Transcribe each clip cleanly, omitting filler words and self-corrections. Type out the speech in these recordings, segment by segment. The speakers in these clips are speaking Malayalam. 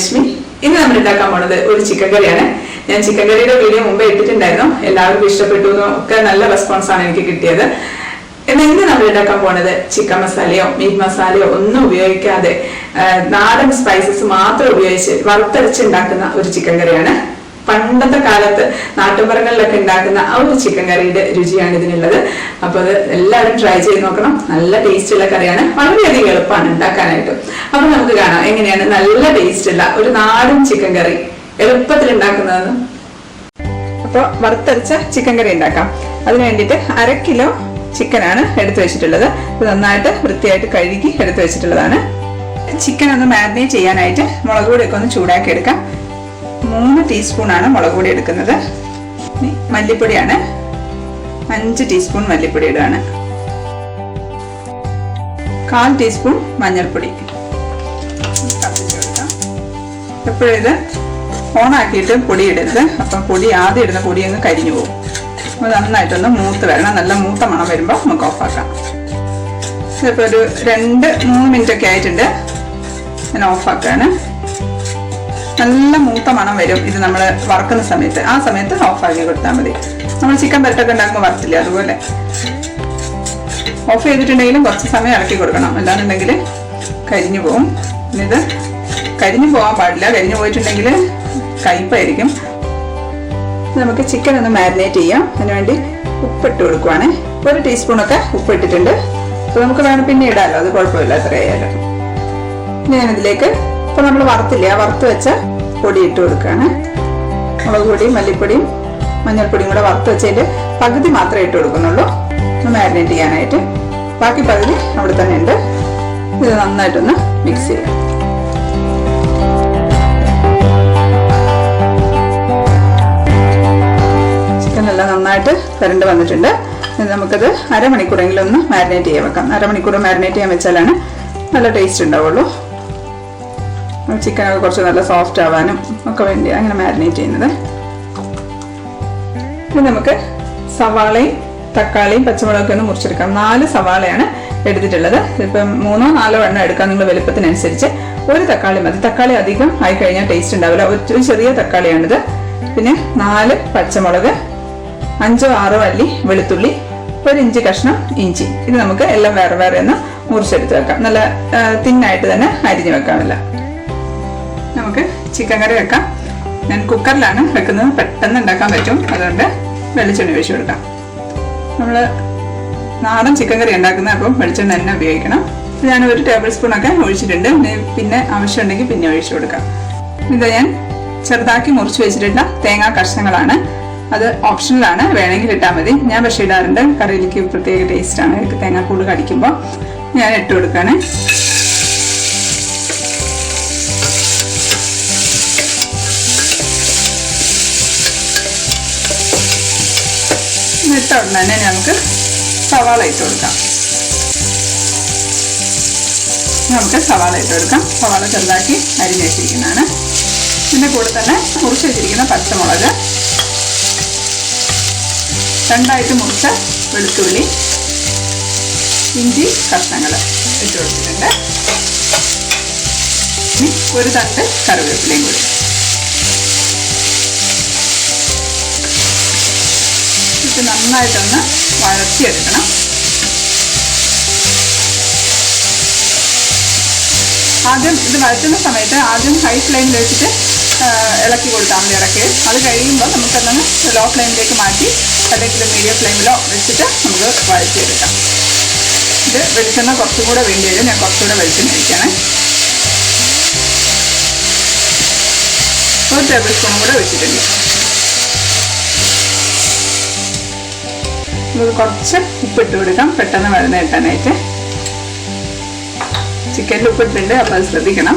ലക്ഷ്മി. ഇന്ന് നമ്മൾ ഉണ്ടാക്കാൻ പോണത് ഒരു ചിക്കൻ കറിയാണ്. ഞാൻ ചിക്കൻ കറിയുടെ വീഡിയോ മുമ്പേ ഇട്ടിട്ടുണ്ടായിരുന്നു. എല്ലാവർക്കും ഇഷ്ടപ്പെട്ടു ഒക്കെ നല്ല റെസ്പോൺസ് ആണ് എനിക്ക് കിട്ടിയത്. എന്നാൽ ഇന്ന് നമ്മൾ ഉണ്ടാക്കാൻ പോണത് ചിക്കൻ മസാലയോ മീറ്റ് മസാലയോ ഒന്നും ഉപയോഗിക്കാതെ നാടൻ സ്പൈസസ് മാത്രം ഉപയോഗിച്ച് വറുത്തരച്ച് ഉണ്ടാക്കുന്ന ഒരു ചിക്കൻ കറിയാണ്. പണ്ടത്തെ കാലത്ത് നാട്ടുപുറങ്ങളിലൊക്കെ ഉണ്ടാക്കുന്ന ആ ഒരു ചിക്കൻ കറിയുടെ രുചിയാണ് ഇതിനുള്ളത്. അപ്പൊ അത് എല്ലാവരും ട്രൈ ചെയ്ത് നോക്കണം. നല്ല ടേസ്റ്റ് ഉള്ള കറിയാണ്, വളരെയധികം എളുപ്പമാണ് ഉണ്ടാക്കാനായിട്ട്. അപ്പൊ നമുക്ക് കാണാം എങ്ങനെയാണ് നല്ല ടേസ്റ്റ് ഉള്ള ഒരു നാടൻ ചിക്കൻ കറി എളുപ്പത്തിൽ ഉണ്ടാക്കുന്നതെന്ന്. അപ്പോൾ വറുത്തരച്ച ചിക്കൻ കറി ഉണ്ടാക്കാം. അതിന് വേണ്ടിയിട്ട് 1/2 കിലോ ചിക്കനാണ് എടുത്തു വെച്ചിട്ടുള്ളത്. ഇത് നന്നായിട്ട് വൃത്തിയായിട്ട് കഴുകി എടുത്തു വെച്ചിട്ടുള്ളതാണ്. ചിക്കൻ ഒന്ന് മാരിനേറ്റ് ചെയ്യാനായിട്ട് മുളക് പൊടിയൊക്കെ ഒന്ന് ചൂടാക്കി എടുക്കാം. 3 ടീസ്പൂണാണ് മുളക് പൊടി എടുക്കുന്നത്. മല്ലിപ്പൊടിയാണ് 5 ടീസ്പൂൺ മല്ലിപ്പൊടി ഇടുകയാണ്. 1/4 ടീസ്പൂൺ മഞ്ഞൾപ്പൊടി. എപ്പോഴും ഇത് ഓണാക്കിയിട്ട് പൊടി ഇടരുത്. അപ്പം പൊടി ആദ്യം ഇടുന്ന പൊടി അങ്ങ് കരിഞ്ഞു പോകും. അത് നന്നായിട്ടൊന്ന് മൂത്ത് വരണം. നല്ല മൂത്ത മണം വരുമ്പോൾ നമുക്ക് ഓഫാക്കാം. ഇതിപ്പോൾ ഒരു 2-3 മിനിറ്റ് ഒക്കെ ആയിട്ടുണ്ട്. ഞാൻ ഓഫാക്കുകയാണ്. നല്ല മൂത്ത മണം വരും ഇത് നമ്മൾ വറക്കുന്ന സമയത്ത്. ആ സമയത്ത് ഓഫാക്കി കൊടുത്താൽ മതി. നമ്മൾ ചിക്കൻ പെരട്ടൊക്കെ ഉണ്ടാക്കുമ്പോൾ വറുത്തില്ല, അതുപോലെ ഓഫ് ചെയ്തിട്ടുണ്ടെങ്കിലും കുറച്ച് സമയം ഇറക്കി കൊടുക്കണം. അല്ലാന്നുണ്ടെങ്കിൽ കരിഞ്ഞു പോകും. ഇത് കരിഞ്ഞു പോകാൻ പാടില്ല. കരിഞ്ഞു പോയിട്ടുണ്ടെങ്കിൽ കയ്പായിരിക്കും. നമുക്ക് ചിക്കൻ ഒന്ന് മാരിനേറ്റ് ചെയ്യാം. അതിനുവേണ്ടി ഉപ്പിട്ട് കൊടുക്കുവാണ്. 1 ടീസ്പൂണൊക്കെ ഉപ്പ് ഇട്ടിട്ടുണ്ട്. അപ്പോൾ നമുക്ക് വേണം പിന്നെ ഇടാമല്ലോ, അത് കുഴപ്പമില്ല എത്രയായാലും. ഞാനിതിലേക്ക് ഇപ്പൊ നമ്മൾ വറുത്തില്ല, വറുത്ത് വെച്ച പൊടി ഇട്ട് കൊടുക്കുകയാണ്. മുളക് പൊടിയും മല്ലിപ്പൊടിയും മഞ്ഞൾപ്പൊടിയും കൂടെ വറുത്ത് വെച്ചതിന്റെ പകുതി മാത്രമേ ഇട്ട് കൊടുക്കുന്നുള്ളൂ ഒന്ന് മാരിനേറ്റ് ചെയ്യാനായിട്ട്. ബാക്കി പകുതി അവിടെ തന്നെ ഉണ്ട്. ഇത് നന്നായിട്ടൊന്ന് മിക്സ് ചെയ്യാം. ചിക്കനെല്ലാം നന്നായിട്ട് വരണ്ട് വന്നിട്ടുണ്ട്. നമുക്കത് അരമണിക്കൂറെങ്കിലും ഒന്ന് മാരിനേറ്റ് ചെയ്യാൻ വെക്കാം. അരമണിക്കൂർ മാരിനേറ്റ് ചെയ്യാൻ വെച്ചാലാണ് നല്ല ടേസ്റ്റ് ഉണ്ടാവുള്ളൂ. ചിക്കനൊക്കെ കുറച്ച് നല്ല സോഫ്റ്റ് ആവാനും ഒക്കെ വേണ്ടി അങ്ങനെ മാരിനേറ്റ് ചെയ്യുന്നത്. ഇനി നമുക്ക് സവാളയും തക്കാളിയും പച്ചമുളകൊക്കെ ഒന്ന് മുറിച്ചെടുക്കാം. 4 സവാളയാണ് എടുത്തിട്ടുള്ളത്. ഇപ്പം 3-4 എണ്ണം എടുക്കാം നിങ്ങൾ വലുപ്പത്തിനനുസരിച്ച്. 1 തക്കാളി മതി. തക്കാളി അധികം ആയി കഴിഞ്ഞാൽ ടേസ്റ്റ് ഉണ്ടാവില്ല. ഒരു ചെറിയ തക്കാളിയാണിത്. പിന്നെ 4 പച്ചമുളക്, 5-6 അല്ലി വെളുത്തുള്ളി, 1 ഇഞ്ച് കഷ്ണം ഇഞ്ചി. ഇത് നമുക്ക് എല്ലാം വേറെ വേറെ ഒന്ന് മുറിച്ചെടുത്ത് വെക്കാം. നല്ല തിന്നായിട്ട് തന്നെ അരിഞ്ഞു വെക്കാമില്ല. നമുക്ക് ചിക്കൻ കറി വെക്കാം. ഞാൻ കുക്കറിലാണ് വെക്കുന്നത്, പെട്ടെന്ന് ഉണ്ടാക്കാൻ പറ്റും. അതുകൊണ്ട് വെളിച്ചെണ്ണ ഒഴിച്ചു കൊടുക്കാം. നമ്മൾ നാടൻ ചിക്കൻ കറി ഉണ്ടാക്കുന്നത് അപ്പം വെളിച്ചെണ്ണ തന്നെ ഉപയോഗിക്കണം. ഞാൻ 1 ടേബിൾ സ്പൂണൊക്കെ ഒഴിച്ചിട്ടുണ്ട്. പിന്നെ ആവശ്യമുണ്ടെങ്കിൽ പിന്നെ ഒഴിച്ചു കൊടുക്കാം. ഇത് ഞാൻ ചെറുതാക്കി മുറിച്ച് വെച്ചിട്ടുള്ള തേങ്ങാ കഷ്ണങ്ങളാണ്. അത് ഓപ്ഷണലാണ്, വേണമെങ്കിൽ ഇട്ടാൽ മതി. ഞാൻ പക്ഷേ ഇടാറുണ്ട്. കറിയിലേക്ക് പ്രത്യേക ടേസ്റ്റാണ്. തേങ്ങാക്കൂട് കടിക്കുമ്പോൾ ഞാൻ ഇട്ട് കൊടുക്കുകയാണ്. ഇട്ട ഉടനെ തന്നെ നമുക്ക് സവാള ഇട്ട് കൊടുക്കാം. സവാള ചെറുതാക്കി അരിഞ്ഞ് വെച്ചിരിക്കുന്നതാണ്. ഇതിൻ്റെ കൂടെ തന്നെ മുറിച്ച് വെച്ചിരിക്കുന്ന പച്ചമുളക്, 2ആയിട്ട് മുറിച്ച വെളുത്തുള്ളി, ഇഞ്ചി കഷ്ണങ്ങൾ ഇട്ട് കൊടുത്തിട്ടുണ്ട്. ഇനി 1 തണ്ട് കറിവേപ്പിലയും കൂടി. ഇത് നന്നായിട്ടൊന്ന് വഴറ്റിയെടുക്കണം. ആദ്യം ഇത് വഴറ്റുന്ന സമയത്ത് ആദ്യം ഹൈ ഫ്ലെയിമിൽ വെച്ചിട്ട് ഇളക്കി കൊടുത്താൽ മതി ഇടയ്ക്ക്. അത് കഴിയുമ്പോൾ നമുക്കതൊന്ന് ലോ ഫ്ലെയിമിലേക്ക് മാറ്റി അല്ലെങ്കിൽ മീഡിയം ഫ്ലെയിമിലോ വെച്ചിട്ട് നമുക്ക് വഴറ്റിയെടുക്കാം. ഇത് വെളിച്ചെണ്ണ കുറച്ചും കൂടെ വേണ്ടി വരും. ഞാൻ കുറച്ചുകൂടെ വെളിച്ചെണ്ണ ഒഴിക്കുകയാണ്. 1 ടേബിൾ സ്പൂൺ കൂടെ ഒഴിച്ചിട്ടുണ്ട്. നമുക്ക് കുറച്ച് ഉപ്പിട്ട് കൊടുക്കാം, പെട്ടെന്ന് വഴന്ന് കിട്ടാനായിട്ട്. ചിക്കനിൽ ഉപ്പിട്ടുണ്ട്, അപ്പോൾ അത് ശ്രദ്ധിക്കണം.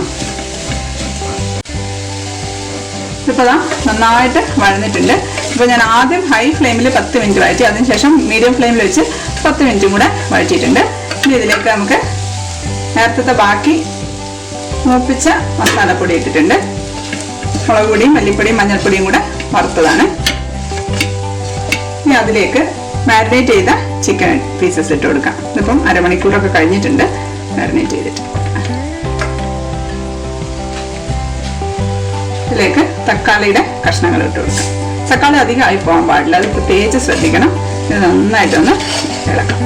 ഇതിപ്പോൾ നന്നായിട്ട് വഴന്നിട്ടുണ്ട്. ഇപ്പോൾ ഞാൻ ആദ്യം ഹൈ ഫ്ലെയിമിൽ 10 മിനിറ്റ് വഴറ്റി, അതിനുശേഷം മീഡിയം ഫ്ലെയിമിൽ വെച്ച് 10 മിനിറ്റും കൂടെ വഴറ്റിയിട്ടുണ്ട്. ഇനി ഇതിലേക്ക് നമുക്ക് നേരത്തെ ബാക്കി മൂപ്പിച്ച മസാലപ്പൊടി ഇട്ടിട്ടുണ്ട്. മുളക് പൊടിയും മല്ലിപ്പൊടിയും മഞ്ഞൾപ്പൊടിയും കൂടെ വറുത്തതാണ്. ഇനി അതിലേക്ക് മാരിനേറ്റ് ചെയ്ത ചിക്കൻ പീസസ് ഇട്ട് കൊടുക്കാം. ഇതിപ്പം അരമണിക്കൂറൊക്കെ കഴിഞ്ഞിട്ടുണ്ട് മാരിനേറ്റ് ചെയ്തിട്ട്. ഇതിലേക്ക് തക്കാളിയുടെ കഷ്ണങ്ങൾ ഇട്ട് കൊടുക്കാം. തക്കാളി അധികം ആയി പോകാൻ പാടില്ല, അത് പ്രത്യേകിച്ച് ശ്രദ്ധിക്കണം. ഇത് നന്നായിട്ടൊന്ന് ഇളക്കാം.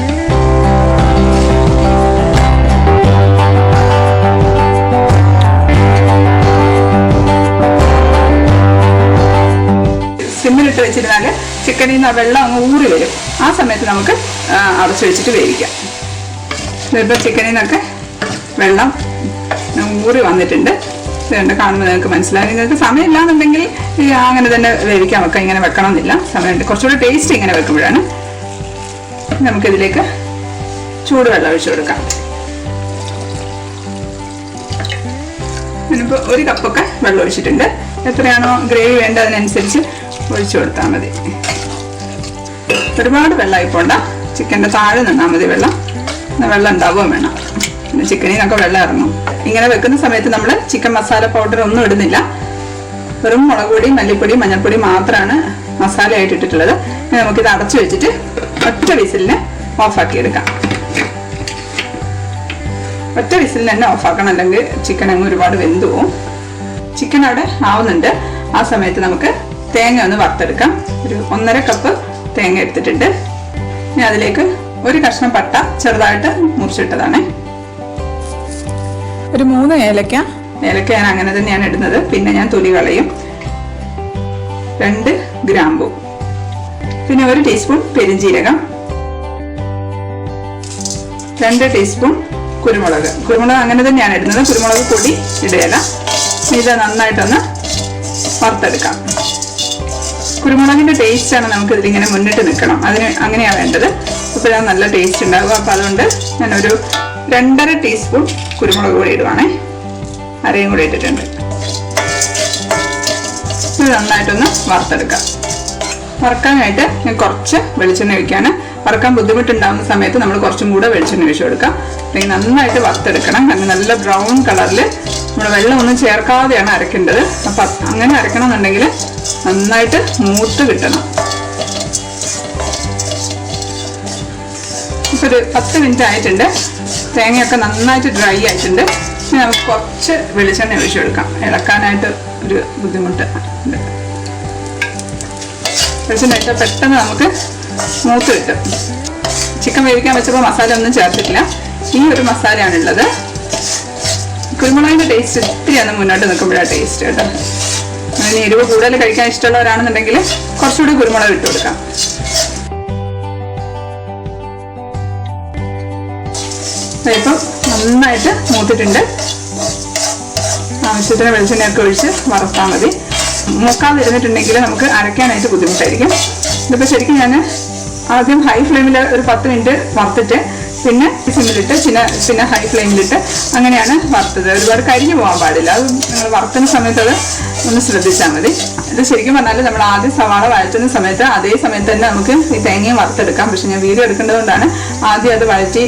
സിമ്മിലിട്ട് വെച്ചിരുന്നാൽ ചിക്കനിൽ നിന്ന് വെള്ളം അങ്ങ് ഊറി വരും. ആ സമയത്ത് നമുക്ക് അടച്ചു വെച്ചിട്ട് വേവിക്കാം. ഇതിപ്പോൾ ചിക്കനിൽ നിന്നൊക്കെ വെള്ളം ഊറി വന്നിട്ടുണ്ട്. ഇതുകൊണ്ട് കാണുമ്പോൾ നിങ്ങൾക്ക് മനസ്സിലായി. നിങ്ങൾക്ക് സമയമില്ലാന്നുണ്ടെങ്കിൽ അങ്ങനെ തന്നെ വേവിക്കാൻ വെക്കാം, ഇങ്ങനെ വെക്കണമെന്നില്ല. സമയമുണ്ട്, കുറച്ചുകൂടി ടേസ്റ്റ് ഇങ്ങനെ വെക്കുമ്പോഴാണ്. നമുക്കിതിലേക്ക് ചൂടുവെള്ളം ഒഴിച്ചു കൊടുക്കാം. ഞാനിപ്പോൾ 1 കപ്പൊക്കെ വെള്ളം ഒഴിച്ചിട്ടുണ്ട്. എത്രയാണോ ഗ്രേവി വേണ്ടത് അതിനനുസരിച്ച് ഒഴിച്ചു കൊടുത്താൽ മതി. ഒരുപാട് വെള്ളമായി പോണ്ട, ചിക്കൻ്റെ താഴെ നിന്നാൽ മതി വെള്ളം. വെള്ളം ഉണ്ടാവുകയും വേണം. പിന്നെ ചിക്കനിൽ നിന്നൊക്കെ വെള്ളം ഇറങ്ങും. ഇങ്ങനെ വെക്കുന്ന സമയത്ത് നമ്മൾ ചിക്കൻ മസാല പൗഡർ ഒന്നും ഇടുന്നില്ല. വെറും മുളക് പൊടി, മല്ലിപ്പൊടി, മഞ്ഞൾപ്പൊടി മാത്രമാണ് മസാലയായിട്ട് ഇട്ടിട്ടുള്ളത്. നമുക്കിത് അടച്ചു വെച്ചിട്ട് ഒറ്റ വിസിലിന് ഓഫാക്കി എടുക്കാം. ഒറ്റ വിസിലിന് തന്നെ ഓഫാക്കണം, അല്ലെങ്കിൽ ചിക്കൻ അങ്ങ് ഒരുപാട് വെന്തു പോവും. ചിക്കൻ അവിടെ ആവുന്നുണ്ട്. ആ സമയത്ത് നമുക്ക് തേങ്ങ ഒന്ന് വറുത്തെടുക്കാം. ഒരു 1.5 കപ്പ് തേങ്ങ എടുത്തിട്ടുണ്ട്. ഇനി അതിലേക്ക് 1 കഷ്ണം പട്ട ചെറുതായിട്ട് മുറിച്ചിട്ടതാണ്. ഒരു 3 ഏലക്ക ഞാൻ അങ്ങനെ തന്നെയാണ് ഇടുന്നത്. പിന്നെ ഞാൻ തൊലി കളയും. 2 ഗ്രാമ്പു, പിന്നെ 1 ടീസ്പൂൺ പെരിഞ്ജീരകം, 2 ടീസ്പൂൺ കുരുമുളക് അങ്ങനെ തന്നെയാണ് ഇടുന്നത്. കുരുമുളക് പൊടി ഇടുകയില്ല. ഇത് നന്നായിട്ടൊന്ന് വറുത്തെടുക്കാം. കുരുമുളകിന്റെ ടേസ്റ്റാണ് നമുക്ക് ഇതിലിങ്ങനെ മുന്നിട്ട് നിൽക്കണം. അങ്ങനെയാണ് വേണ്ടത്. ഇപ്പോഴാണ് നല്ല ടേസ്റ്റ് ഉണ്ടാവുക. അപ്പോൾ അതുകൊണ്ട് ഞാനൊരു 2.5 ടീസ്പൂൺ കുരുമുളക് പൊടി ഇടുവാണേ. അരയും കൂടി ഇട്ടിട്ടുണ്ട്. ഇത് നന്നായിട്ടൊന്ന് വറുത്തെടുക്കാം. വറുക്കാനായിട്ട് ഞാൻ കുറച്ച് വെളിച്ചെണ്ണ ഒഴിക്കാണ്. വറുക്കാൻ ബുദ്ധിമുട്ടുണ്ടാകുന്ന സമയത്ത് നമ്മൾ കുറച്ചും കൂടെ വെളിച്ചെണ്ണ ഒഴിച്ചു കൊടുക്കാം. അല്ലെങ്കിൽ നന്നായിട്ട് വറുത്തെടുക്കണം. കാരണം നല്ല ബ്രൗൺ കളറിൽ നമ്മൾ വെള്ളമൊന്നും ചേർക്കാതെയാണ് അരക്കേണ്ടത്. അപ്പം അങ്ങനെ അരക്കണമെന്നുണ്ടെങ്കിൽ നന്നായിട്ട് മൂത്ത് കിട്ടണം. ഇപ്പോൾ ഒരു 10 മിനിറ്റ് ആയിട്ടുണ്ട്. തേങ്ങയൊക്കെ നന്നായിട്ട് ഡ്രൈ ആയിട്ടുണ്ട്. ഇനി നമുക്ക് കുറച്ച് വെളിച്ചെണ്ണ ഒഴിച്ചു കൊടുക്കാം. ഇളക്കാനായിട്ട് ഒരു ബുദ്ധിമുട്ട് ഉണ്ട്. വെളിച്ചെണ്ണ ഒഴിച്ചാൽ പെട്ടെന്ന് നമുക്ക് മൂത്ത് കിട്ടും. ചിക്കൻ വേവിക്കാൻ വെച്ചപ്പോൾ മസാല ഒന്നും ചേർത്തിട്ടില്ല. ഈ ഒരു മസാലയാണുള്ളത്. കുരുമുളകിൻ്റെ ടേസ്റ്റ് ഇത്തിരിയാണ് മുന്നോട്ട് നിൽക്കുമ്പോഴാണ് ടേസ്റ്റ് കേട്ടോ. അതിന് എരിവ് കൂടുതൽ കഴിക്കാൻ ഇഷ്ടമുള്ളവരാണെന്നുണ്ടെങ്കിൽ കുറച്ചുകൂടി കുരുമുളക് ഇട്ട് കൊടുക്കാം. ഇപ്പം നന്നായിട്ട് മൂത്തിട്ടുണ്ട്. ആവശ്യത്തിന് വെളിച്ചെണ്ണയൊക്കെ ഒഴിച്ച് വറുത്താൽ മതി. മൂക്കാതിരുന്നിട്ടുണ്ടെങ്കിൽ നമുക്ക് അരയ്ക്കാനായിട്ട് ബുദ്ധിമുട്ടായിരിക്കും. ഇതിപ്പോൾ ശരിക്കും ഞാൻ ആദ്യം ഹൈ ഫ്ലെയിമിൽ ഒരു 10 മിനിറ്റ് വറുത്തിട്ട് പിന്നെ സിമ്മിലിട്ട് പിന്നെ ഹൈ ഫ്ലെയിമിലിട്ട് അങ്ങനെയാണ് വറുത്തത്. ഒരുപാട് കരിഞ്ഞു പോകാൻ പാടില്ല. അത് നിങ്ങൾ വറുത്തുന്ന സമയത്ത് അത് ഒന്ന് ശ്രദ്ധിച്ചാൽ മതി. ഇത് ശരിക്കും പറഞ്ഞാൽ നമ്മൾ ആദ്യം സവാള വഴറ്റുന്ന സമയത്ത് അതേ സമയത്ത് തന്നെ നമുക്ക് ഈ തേങ്ങയും വറുത്തെടുക്കാം. പക്ഷെ ഞാൻ വീഡിയോ എടുക്കേണ്ടതുകൊണ്ടാണ് ആദ്യം അത് വഴറ്റി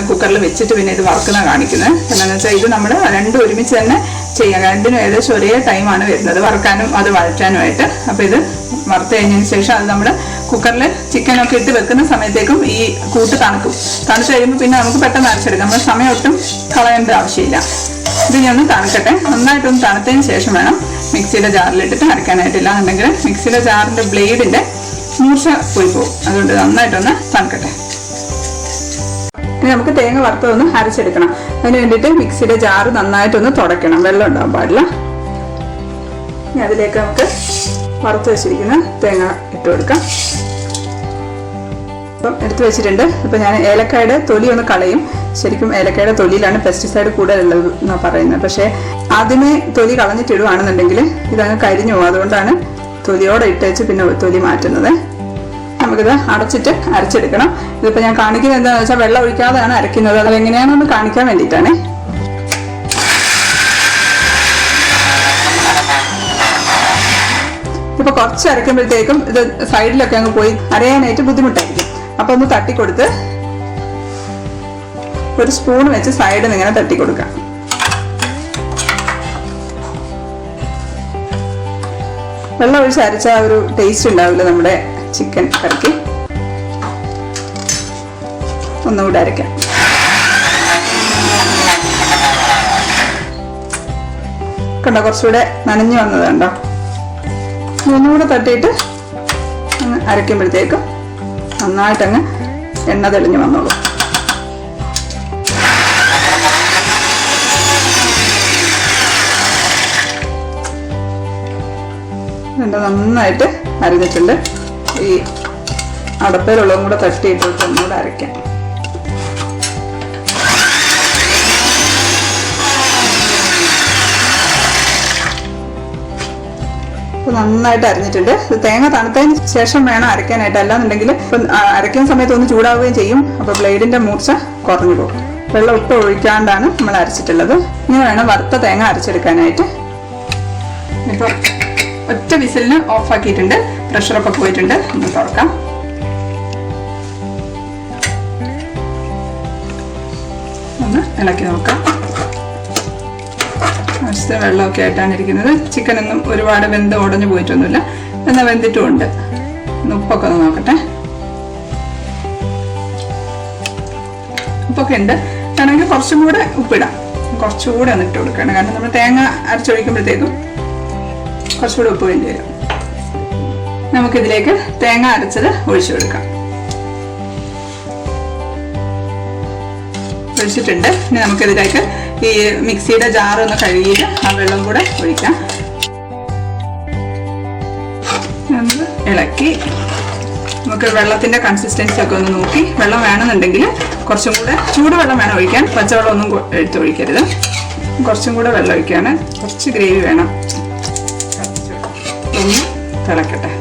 കുക്കറിൽ വെച്ചിട്ട് പിന്നെ ഇത് വറുക്കുന്ന കാണിക്കുന്നത്. എന്താണെന്ന് വെച്ചാൽ ഇത് നമ്മൾ രണ്ടും ഒരുമിച്ച് തന്നെ ചെയ്യാം. രണ്ടിനും ഏകദേശം ഒരേ ടൈമാണ് വരുന്നത്, വറുക്കാനും അത് വഴറ്റാനുമായിട്ട്. അപ്പോൾ ഇത് വറുത്ത് കഴിഞ്ഞതിന് ശേഷം അത് നമ്മൾ കുക്കറിൽ ചിക്കനൊക്കെ ഇട്ട് വെക്കുന്ന സമയത്തേക്കും ഈ കൂട്ട് തണുക്കും. തണുത്ത് കഴിയുമ്പോൾ പിന്നെ നമുക്ക് പെട്ടെന്ന് അരച്ചെടുക്കാം. നമ്മൾ സമയം ഒട്ടും കളയേണ്ട ആവശ്യമില്ല. ഇത് ഞാൻ ഒന്ന് തണുക്കട്ടെ. നന്നായിട്ടൊന്ന് തണുത്തതിന് ശേഷം വേണം മിക്സിയുടെ ജാറിലിട്ടിട്ട് അരയ്ക്കാനായിട്ടില്ല എന്നുണ്ടെങ്കിൽ മിക്സിയുടെ ജാറിൻ്റെ ബ്ലേഡിൻ്റെ മൂർച്ച പോയി പോകും. അതുകൊണ്ട് നന്നായിട്ടൊന്ന് തണുക്കട്ടെ. ഇനി നമുക്ക് തേങ്ങ വറുത്തതൊന്ന് അരച്ചെടുക്കണം. അതിന് വേണ്ടിയിട്ട് മിക്സിയുടെ ജാറ് നന്നായിട്ടൊന്ന് തുടയ്ക്കണം. വെള്ളം ഉണ്ടാകാൻ പാടില്ല. ഇനി അതിലേക്ക് നമുക്ക് വറുത്ത് വെച്ചിരിക്കുന്ന തേങ്ങ ഇട്ട് കൊടുക്കാം. അപ്പം എടുത്ത് വെച്ചിട്ടുണ്ട്. ഇപ്പം ഞാൻ ഏലക്കായുടെ തൊലി ഒന്ന് കളയും. ശരിക്കും ഏലക്കായുടെ തൊലിയിലാണ് പെസ്റ്റിസൈഡ് കൂടുതലുള്ളത് എന്നാണ് പറയുന്നത്. പക്ഷേ ആദ്യമേ തൊലി കളഞ്ഞിട്ടിടുവാണെന്നുണ്ടെങ്കിൽ ഇതങ്ങ് കരിഞ്ഞു പോകും. അതുകൊണ്ടാണ് തൊലിയോടെ ഇട്ടേച്ച് പിന്നെ തൊലി മാറ്റുന്നത്. നമുക്കിത് അടച്ചിട്ട് അരച്ചെടുക്കണം. ഇതിപ്പോൾ ഞാൻ കാണിക്കുന്നത് എന്താണെന്ന് വെച്ചാൽ വെള്ളം ഒഴിക്കാതെയാണ് അരയ്ക്കുന്നത്. അതെങ്ങനെയാണെന്ന് കാണിക്കാൻ വേണ്ടിയിട്ടാണ്. ഇപ്പോൾ കുറച്ച് അരയ്ക്കുമ്പോഴത്തേക്കും ഇത് സൈഡിലൊക്കെ അങ്ങ് പോയി അരയാനായിട്ട് ബുദ്ധിമുട്ടായിരിക്കും. അപ്പോൾ ഒന്ന് തട്ടിക്കൊടുത്ത് ഒരു സ്പൂൺ വെച്ച് സൈഡിൽ നിന്ന് ഇങ്ങനെ തട്ടിക്കൊടുക്കാം. വെള്ളം ഒഴിച്ച് അരച്ച ഒരു ടേസ്റ്റ് ഉണ്ടാവില്ല നമ്മുടെ ചിക്കൻ കറിക്ക്. ഒന്നുകൂടെ അരയ്ക്കാം. കണ്ടോ കുറച്ചുകൂടെ നനഞ്ഞു വന്നത് കണ്ടോ. ഒന്നുകൂടെ തട്ടിയിട്ട് അങ്ങ് അരയ്ക്കുമ്പോഴത്തേക്കും നന്നായിട്ടങ്ങ് എണ്ണ തെളിഞ്ഞ് വന്നോളൂ. നന്നായിട്ട് അരഞ്ഞിട്ടുണ്ട്. ഈ അടപ്പയിലുള്ളതും കൂടെ തട്ടിയിട്ട് ഒന്നുകൂടെ അരയ്ക്കാം. നന്നായിട്ട് അരഞ്ഞിട്ടുണ്ട്. ഇത് തേങ്ങ തണുത്തതിന് ശേഷം വേണം അരയ്ക്കാനായിട്ട്, അല്ലാന്നുണ്ടെങ്കിൽ ഇപ്പം അരയ്ക്കുന്ന സമയത്ത് ഒന്ന് ചൂടാവുകയും ചെയ്യും. അപ്പോൾ ബ്ലേഡിന്റെ മൂർച്ച കുറഞ്ഞു പോകും. വെള്ളം ഒട്ടും ഒഴിക്കാണ്ടാണ് നമ്മൾ അരച്ചിട്ടുള്ളത്. ഇങ്ങനെ വേണം വറുത്ത തേങ്ങ അരച്ചെടുക്കാനായിട്ട്. ഇപ്പോൾ ഒറ്റ വിസിലിന് ഓഫാക്കിയിട്ടുണ്ട്. പ്രഷറൊക്കെ പോയിട്ടുണ്ട്. ഒന്ന് തുറക്കാം. ഒന്ന് ഇളക്കി നോക്കാം. ആവശ്യത്തിന് വെള്ളമൊക്കെ ആയിട്ടാണ് ഇരിക്കുന്നത്. ചിക്കനൊന്നും ഒരുപാട് വെന്ത് ഉടഞ്ഞു പോയിട്ടൊന്നുമില്ല, എന്നാൽ വെന്തിട്ടുമുണ്ട്. ഉപ്പൊക്കെ ഒന്ന് നോക്കട്ടെ. ഉപ്പൊക്കെ ഉണ്ട്. വേണമെങ്കിൽ കുറച്ചും കൂടെ ഉപ്പിടാം. കുറച്ചുകൂടെ ഒന്ന് ഇട്ട് കൊടുക്കണം. കാരണം നമ്മൾ തേങ്ങ അരച്ചൊഴിക്കുമ്പോഴത്തേക്കും കുറച്ചുകൂടെ ഉപ്പ് വേണ്ടി വരും. നമുക്കിതിലേക്ക് തേങ്ങ അരച്ചത് ഒഴിച്ചു കൊടുക്കാം. ഒഴിച്ചിട്ടുണ്ട്. ഇനി നമുക്കിതിലേക്ക് ഈ മിക്സിയുടെ ജാറൊന്ന് കഴുകിയിട്ട് ആ വെള്ളം കൂടെ ഒഴിക്കാം. ഇളക്കി നമുക്ക് വെള്ളത്തിന്റെ കൺസിസ്റ്റൻസി ഒക്കെ ഒന്ന് നോക്കി, വെള്ളം വേണമെന്നുണ്ടെങ്കിൽ കുറച്ചും കൂടെ ചൂടുവെള്ളം വേണം ഒഴിക്കാൻ. പച്ചവെള്ളം ഒന്നും എടുത്ത് ഒഴിക്കരുത്. കുറച്ചും കൂടെ വെള്ളം ഒഴിക്കാണ്. കുറച്ച് ഗ്രേവി വേണം. ഒന്ന് തിളക്കട്ടെ.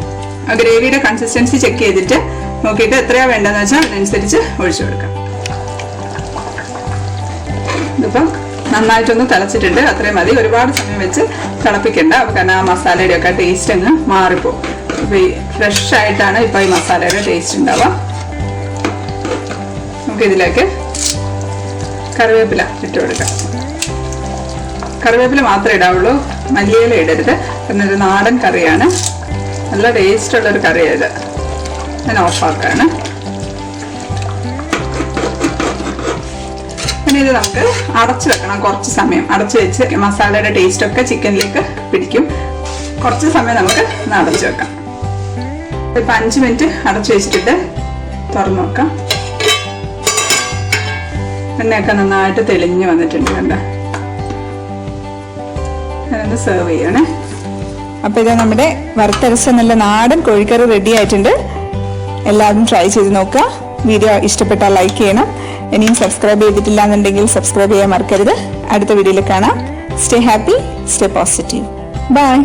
ആ ഗ്രേവിയുടെ കൺസിസ്റ്റൻസി ചെക്ക് ചെയ്തിട്ട് നോക്കിയിട്ട് എത്രയാ വേണ്ടതെന്ന് വെച്ചാൽ അതിനനുസരിച്ച് ഒഴിച്ചു കൊടുക്കാം. ഇതിപ്പം നന്നായിട്ടൊന്ന് തിളച്ചിട്ടുണ്ട്. അത്രയും മതി. ഒരുപാട് സമയം വെച്ച് തിളപ്പിക്കണ്ട. കാരണം ആ മസാലയുടെ ഒക്കെ ടേസ്റ്റ് അങ്ങ് മാറിപ്പോകും. ഇപ്പൊ ഈ ഫ്രഷ് ആയിട്ടാണ് ഇപ്പൊ ഈ മസാലയുടെ ടേസ്റ്റ് ഉണ്ടാവുക. നമുക്ക് ഇതിലേക്ക് കറിവേപ്പില ഇട്ട് കൊടുക്കാം. കറിവേപ്പില മാത്രമേ ഇടാവുള്ളൂ, മല്ലിയില ഇടരുത്. കാരണം ഒരു നാടൻ കറിയാണ്, നല്ല ടേസ്റ്റ് ഉള്ളൊരു കറിയാണ്. ഞാൻ ഓഫാക്കാണ്. പിന്നെ ഇത് നമുക്ക് അടച്ചു വെക്കണം. കുറച്ച് സമയം അടച്ചു വെച്ച് മസാലയുടെ ടേസ്റ്റ് ഒക്കെ ചിക്കനിലേക്ക് പിടിക്കും. കുറച്ച് സമയം നമുക്ക് അടച്ചു വെക്കാം. ഇപ്പം 5 മിനിറ്റ് അടച്ചു വെച്ചിട്ട് തുറന്നു നോക്കാം. എണ്ണയൊക്കെ നന്നായിട്ട് തെളിഞ്ഞു വന്നിട്ടുണ്ട്. കണ്ട, ഞാനൊന്ന് സെർവ് ചെയ്യണേ. അപ്പോൾ ഇത് നമ്മുടെ വറുത്തരച്ച നല്ല നാടൻ കോഴിക്കറി റെഡി ആയിട്ടുണ്ട്. എല്ലാവരും ട്രൈ ചെയ്ത് നോക്കുക. വീഡിയോ ഇഷ്ടപ്പെട്ടാൽ ലൈക്ക് ചെയ്യണം. ഇനിയും സബ്സ്ക്രൈബ് ചെയ്തിട്ടില്ല എന്നുണ്ടെങ്കിൽ സബ്സ്ക്രൈബ് ചെയ്യാൻ മറക്കരുത്. അടുത്ത വീഡിയോയിൽ കാണാം. Stay happy, stay positive. By.